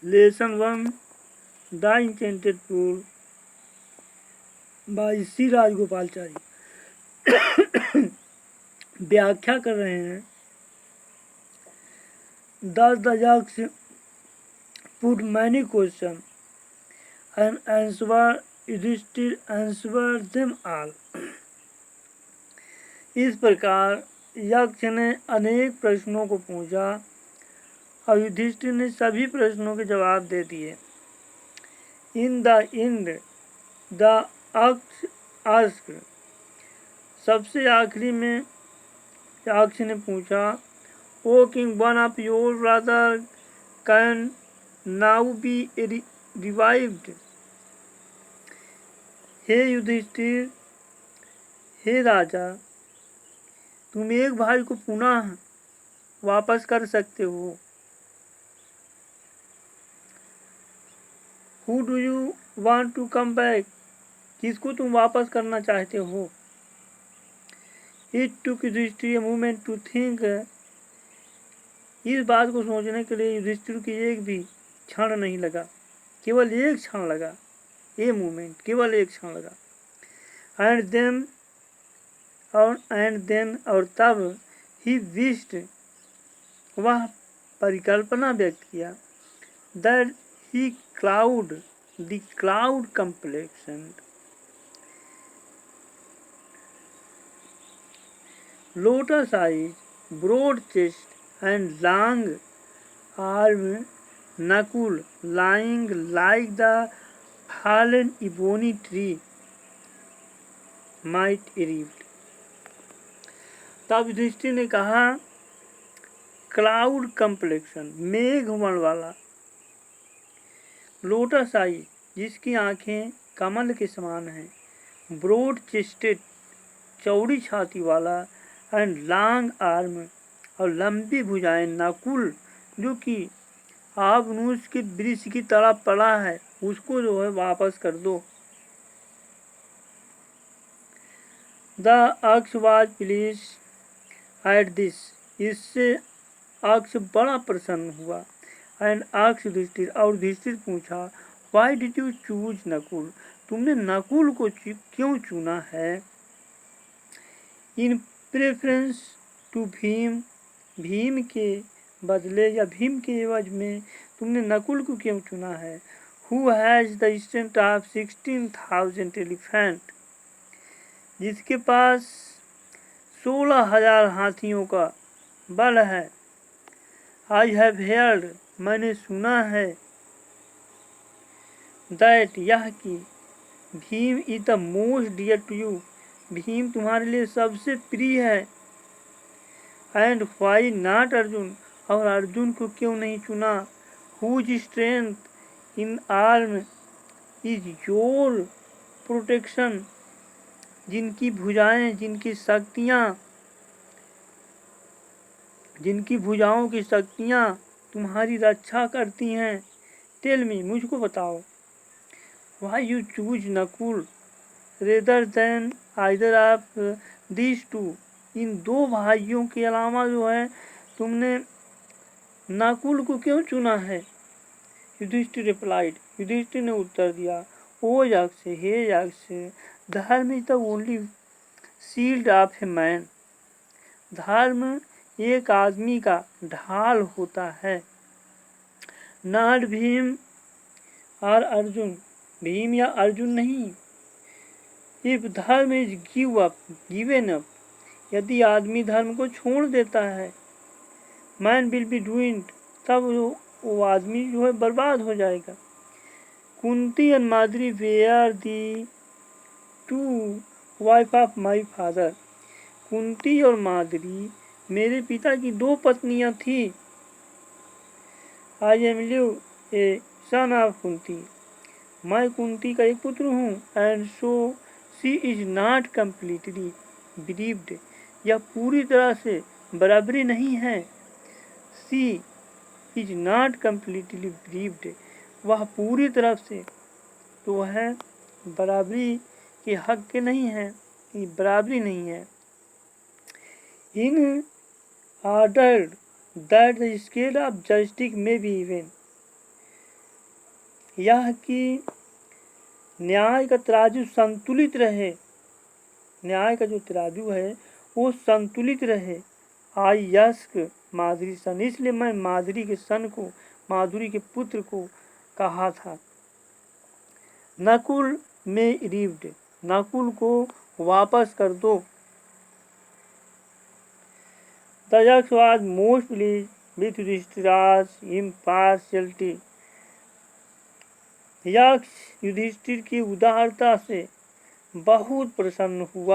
Lesson 1 the enchanted pool by Shri Rajagopalachari व्याख्या कर रहे हैं। Thus the yaks put many questions and Yudhishthir answered them all. इस प्रकार यक्ष ने अनेक प्रश्नों को पूछा और युधिष्ठिर ने सभी प्रश्नों के जवाब दे दिए। In the end the Yaksha asked, सबसे आखिरी में यक्ष ने पूछा, O king, one of your brother can now be revived. हे युधिष्ठिर, हे राजा, तुम एक भाई को पुनः वापस कर सकते हो। Who do you want to come back, किसको तुम वापस करना चाहते हो। It took Yudhishthira a moment to think, इस बात को सोचने के लिए युधिष्ठिर की एक भी क्षण नहीं लगा, केवल एक क्षण लगा, ए मोमेंट, केवल एक क्षण लगा। एंड देन और तब ही विश्ड, वह परिकल्पना व्यक्त किया, that he cloud the cloud complexion, lotus eyes, broad chest and long arm, Nakul lying like the fallen ebony tree might erupt। तब युधिष्ठिर ने कहा, क्लाउड कंप्लेक्शन, मेघ वर्ण वाला, लोटस आई, जिसकी आंखें कमल के समान हैं, ब्रॉड चेस्टेड, चौड़ी छाती वाला, एंड लॉन्ग आर्म, और लंबी भुजाएं, नकुल, जो कि आबनूस के वृक्ष की तरह पड़ा है, उसको जो है वापस कर दो। द अक्ष वाज प्लीज एट दिस, इससे अक्ष बड़ा प्रसन्न हुआ। एंड अक्ष युधिष्ठिर, और युधिष्ठिर पूछा, why did you choose Nakul, तुमने नकुल को क्यों चुना है। इन प्रेफरेंस टू भीम, भीम के बदले या भीम के एवज में तुमने नकुल को क्यों चुना है। Who has the strength of 16,000 elephant, जिसके पास 16,000 हाथियों का बल है। आई हैव हेयर्ड, मैंने सुना है, दैट, यह कि, Bhim is the most dear to you, Bhim तुम्हारे लिए सबसे प्रिय है। एंड व्हाई नॉट अर्जुन, और अर्जुन को क्यों नहीं चुना। Whose strength in arm is your protection, जिनकी भुजाएं, जिनकी भुजाओं की शक्तियां तुम्हारी रक्षा करती हैं। टेल मी, मुझको बताओ, why you choose Nakul rather than either of these two, इन दो भाइयों के अलावा जो है तुमने नकुल को क्यों चुना है। युधिष्ठिर रिप्लाइड, युधिष्ठिर ने उत्तर दिया, ओ यक्ष, हे यक्ष, धर्म is the only shield of a man, धर्म एक आदमी का ढाल होता है। नॉट भीम और अर्जुन, भीम या अर्जुन नहीं। इफ धर्म इज गिवन अप, यदि आदमी धर्म को छोड़ देता है, मैन विल बी डूइंड, तब वो आदमी जो है बर्बाद हो जाएगा। Kunti and Madri were the two wife of my father, Kunti और माद्री मेरे पिता की दो पत्नियां थी। I am live a son of Kunti, मैं कुंती का एक पुत्र हूँ। And so she is not completely believed, यह पूरी तरह से बराबरी नहीं है। She is not completely believed, वह पूरी तरह से तो है बराबरी के हक के नहीं है, बराबरी नहीं है। In order that the scale of justice में बी इवन, यह कि न्याय का तराजू संतुलित रहे, न्याय का जो तराजू है वो संतुलित रहे। आई यस्क माधुरी सन, इसलिए मैं माधुरी के सन को, माधुरी के पुत्र को कहा था। नकुल में रिव्ड, नकुल को वापस कर दो। The Yaksha was most pleased with युधिष्ठिराज इम्पार्शियलिटी, यक्ष युधिष्ठिर की उदारता से बहुत प्रसन्न हुआ।